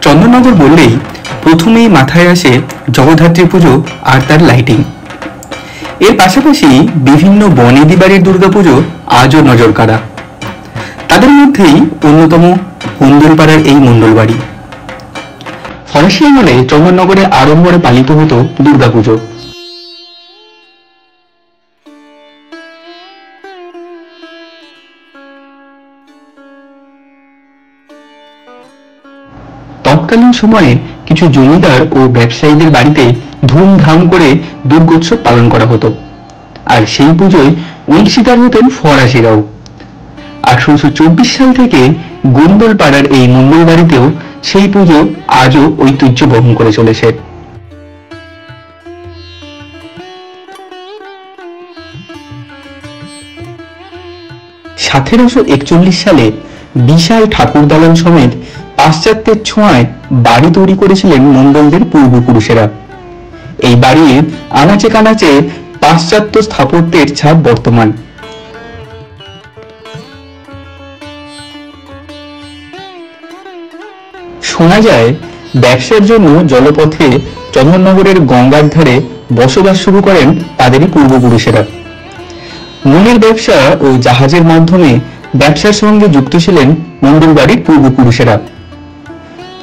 চন্দননগর বললেই প্রথমেই মাথায় আসে জগদ্ধাত্রী পুজো আর তার লাইটিং। এর পাশাপাশি বিভিন্ন বনেদি বাড়ির দুর্গাপুজো আজও নজর কাড়া। তাদের মধ্যেই অন্যতম কুন্দলপাড়ার এই মণ্ডল বাড়ি। ফরাসি আমলে চন্দননগরে আড়ম্বরে পালিত হতো দুর্গাপুজো। তৎকালীন সময়ে কিছু জমিদার ও ব্যবসায়ীদের বাড়িতে ধুমধাম করে দুর্গোৎসব পালন করা হতো, আর সেই পুজোয় অংশীদার হতেন ফরাসিরাও। 1824 সাল থেকে গোন্দলপাড়ার এই মণ্ডল বাড়িতেও সেই পুজো আজও ঐতিহ্য বহন করে চলেছে। 1741 সালে বিশাল ঠাকুর দালান সমেত পাশ্চাত্যের ছোঁয়ায় বাড়ি তৈরি করেছিলেন মণ্ডলদের পূর্বপুরুষেরা। এই বাড়ির আনাচে কানাচে পাশ্চাত্য স্থাপত্যের ছাপ বর্তমান। শোনা যায় ব্যবসার জন্য জলপথে চন্দননগরের গঙ্গার ধারে বসবাস শুরু করেন তাদেরই পূর্বপুরুষেরা। নুনের ব্যবসা ও জাহাজের মাধ্যমে ব্যবসার সঙ্গে যুক্ত ছিলেন মণ্ডল বাড়ির পূর্বপুরুষেরা।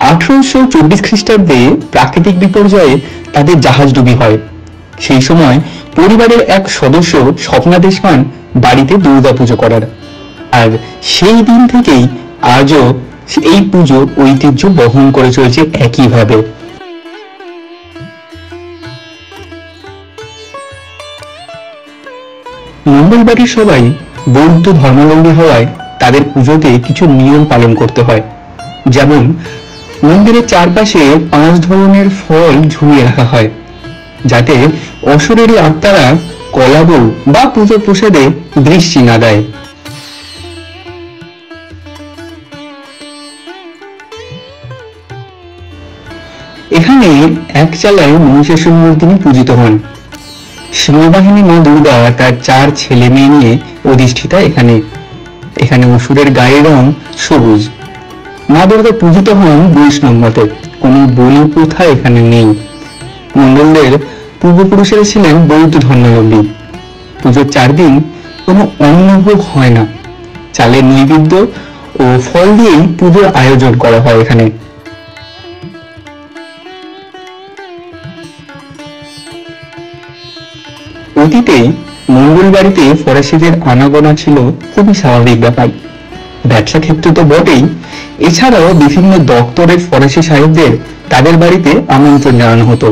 1824 খ্রিস্টাব্দে প্রাকৃতিক বিপর্যয়ে তাদের জাহাজডুবি হয়। সেই সময় পরিবারের এক সদস্য স্বপ্নাদেশ পান বাড়িতে দুর্গাপুজো করার, আর সেই দিন থেকেই আজও এই পুজো ঐতিহ্য বহন করে চলেছে একইভাবে। মণ্ডল বাড়ির সবাই বৌদ্ধ ধর্মাবলম্বী হওয়ায় তাদের পুজোতে কিছু নিয়ম পালন করতে হয়। যেমন মন্দিরের চারপাশে 5 ধরনের ফল ঝুলিয়ে রাখা হয়, যাতে অশরীরী আত্মারা কলাবউ বা পুজো প্রসাদে দৃষ্টি না দেয়। এখানে এক চালায় মহিষাসুর মর্দিনী পূজিত হন। সিংহবাহিনী মা দুর্গা তার 4 ছেলে মেয়ে নিয়ে অধিষ্ঠিতা এখানে। এখানে অসুরের গায়ের রং সবুজ। মা দুর্গা পূজিত হন বৈষ্ণব মতে, কোনো বলি প্রথা এখানে নেই। মণ্ডলদের পূর্বপুরুষেরা ছিলেন বৌদ্ধ ধর্মাবলম্বী। পুজোর 4 দিন কোনো অন্নভোগ হয় না। চালের নৈবেদ্য ও ফল দিয়েই পুজোর আয়োজন করা হয় এখানে। অতীতে মণ্ডল বাড়িতে ফরাসিদের আনাগোনা ছিল খুবই স্বাভাবিক ব্যাপার। ব্যবসা ক্ষেত্রে তো বটেই, এছাড়াও বিভিন্ন দপ্তরের ফরাসি সাহেবদের তাদের বাড়িতে আমন্ত্রণ জানানো হতো।